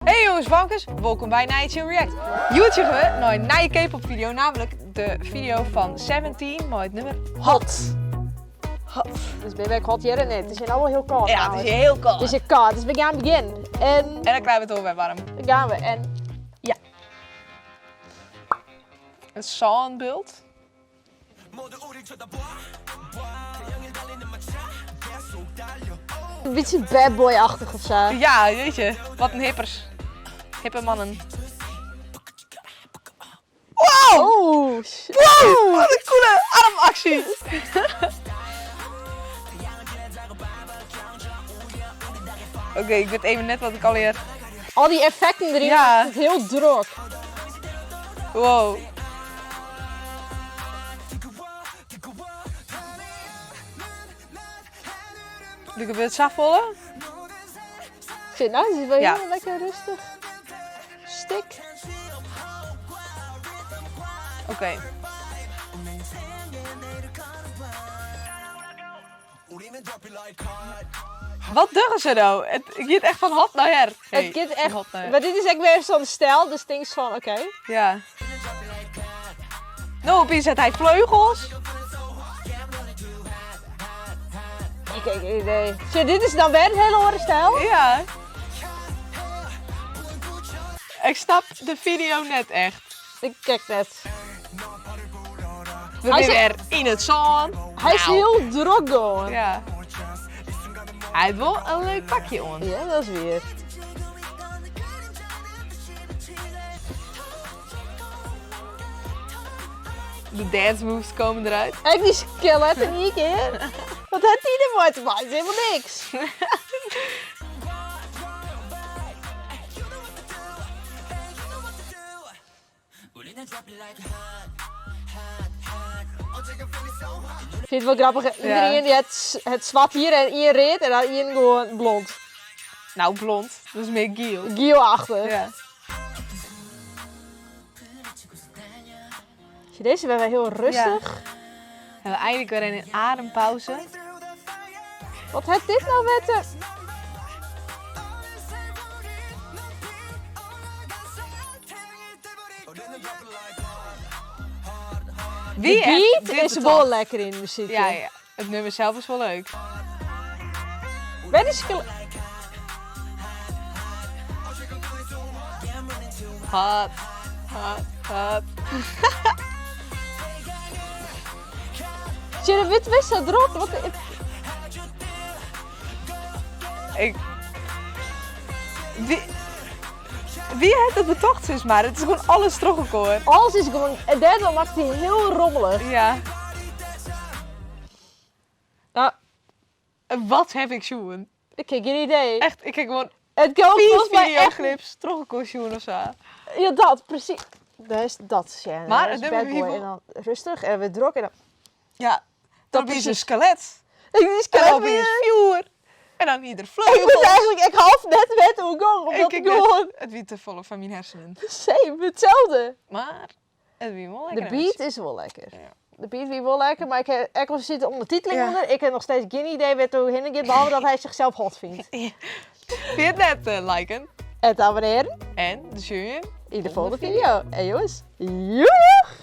Hey jongens, bankers, welkom bij Nijtje React. YouTube we naar een nieuwe K-pop video, namelijk de video van 17 met het nummer Hot. Hot. Dus ben ik hot hier net. Het is allemaal heel koud. Ja, het is heel koud. Het is koud, dus we gaan beginnen. En dan krijgen we het weer warm. dan gaan we. En ja. Een soundbeeld. Een beetje bad boy-achtig of zo. Ja, weet je, wat een hippers. Hippe mannen. Wow! Oeh, Wow! Wat een coole armactie! Oké, ik weet even net wat ik alweer... al die effecten erin, Ja. het is heel druk. Wow. Doe ik het zacht volgen? Ik vind nou, het is wel Ja. heel lekker rustig. Stik. Oké. Wat doen ze nou? Ik gaat echt van hot naar her. Hey, Het gaat van echt, hot naar her. maar dit is echt weer zo'n stijl, dus denk van oké. Ja. Nou, opeens zet hij vleugels. Ik heb geen idee. Zie, dit is dan weer een hele andere stijl. Ja. Ik snap de video net echt. Ik kijk net. We Hij zijn zit- weer in het zon. Hij is heel druk gewoon. Ja. Hij heeft wel een leuk pakje on. Ja, dat is weer. De dance moves komen eruit. Kijk die skeleton hier, keer. Wat heeft hij ervoor te maken? Het is helemaal niks. Ik vind het wel grappig. Iedereen die het zwart hier en hier reed en dan hier gewoon blond. Nou, blond. Dus meer geel. Geel-achtig. Ja. Zie, deze ben wel heel rustig. En we eindelijk weer in een adempauze. Wat heeft dit nou met de... Wie de heeft beat dit is bedacht? wel lekker in de muziek. Ja, ja. Het nummer zelf is wel leuk. Bij die skeleton... Hot. Hot. Hot. Zie je de wit wissel erop? Wat... Ik... Wie heeft het bedacht, zus maar? Het is gewoon alles teruggekomen. Alles is gewoon... En daardoor maakt hij heel rommelig. Ja. Nou, En wat heb ik zoen? ik heb geen idee. Echt, ik heb gewoon Het kan 4 volgens mij echt... videoclips teruggekomen of zo. Ja, dat, precies. Dat is dat, ja. Maar dat is het bad nummer boy. wie- En dan rustig en weer druk en dan... Ja. Dan ben je een precies. skelet. Ik die En dan skelet ben je weer. vuur. En dan ieder Ik vleugel. moet eigenlijk echt half net weten hoe ik ga. Omdat Ik ik gewoon... het wie te volle van mijn hersenen. Same, hetzelfde. Maar het wie wel De lekker. beat is wel lekker. Ja. De beat wie wel lekker, maar ik wel zitten ondertiteling Ja. onder. Ik heb nog steeds geen idee wat hoe heen gaat, behalve dat hij zichzelf hot vindt. Vind je het net liken? En abonneren En de jury. in de volgende video. En jongens, joejoe!